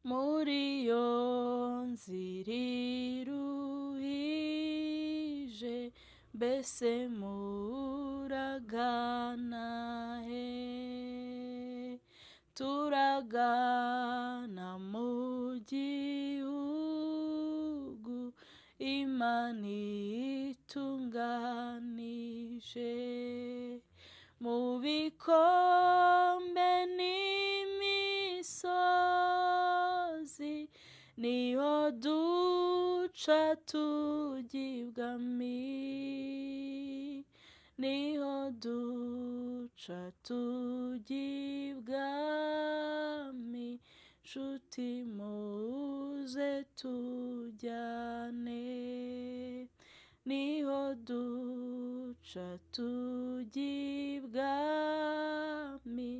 muri iyo nzira iruhije, mbese muragana he? Turagana mu gihugu Imana itunganije, mu bikombe n'imisozi niho duca tujya ibwami, niho duca tujya ibwami, nshuti muze tujyane, niho duca tujya ibwami,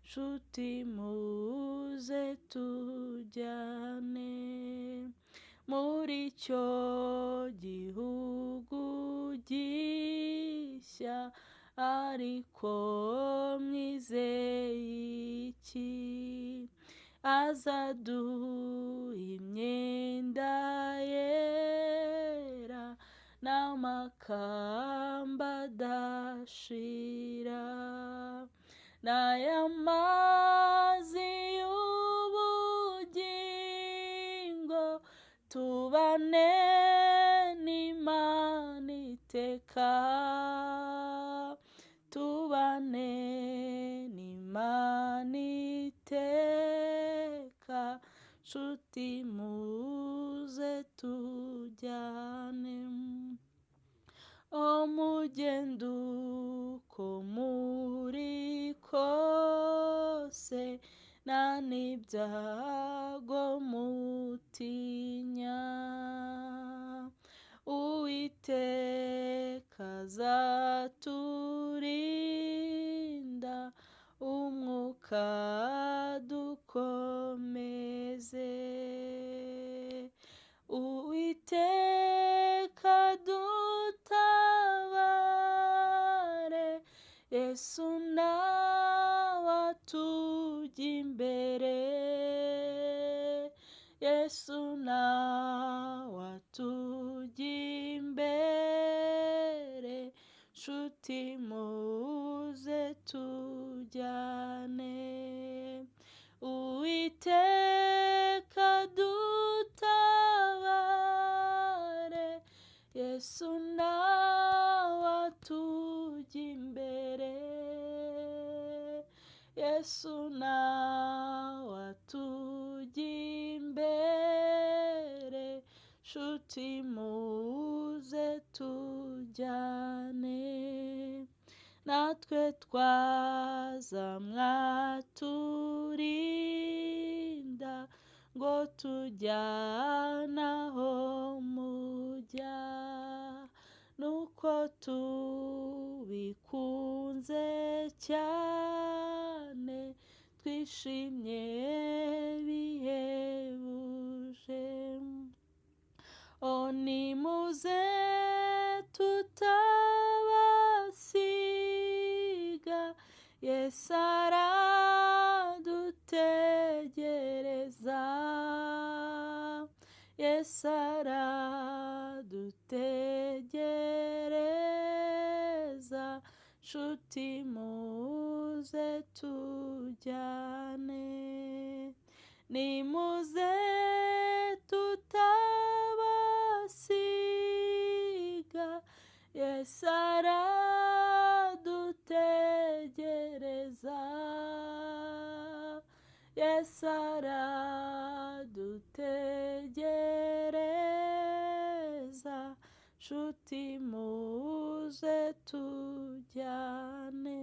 nshuti muze tujyane, muri icyo gihugu gishya, ariko mwizeye iki? Azaduha imyenda yera n'amakamba adashira, n'aya mazi y'ubugingo, tubane n'Imana iteka, tubane n'Imana iteka, nshuti muze tujyane. Mugende uko muri kose, nta n'ibyago mutinya, Uwiteka azaturinda, umwuka dukomeze, Uwiteka dutabare, Yesu nawe atujya imbere, Yesu nawe atujya imbere, nshuti muze tujyane, Uwiteka dutabare, Yesu nawe atujya imbere, Yesu nawe atujya imbere, nshuti muze tujyane, natwe twazamwaturinda, ngo tujyane aho mujya, nuko tubikunze cyane, twishimye bihebuje. Nimuze tutabasiga, Yesu aradutegereza, Yesu aradutegereza, nshuti muze tujyane, nimuze tutabasiga, Yesu aradutegereza, Yesu aradutegereza, nshuti muze tujyane.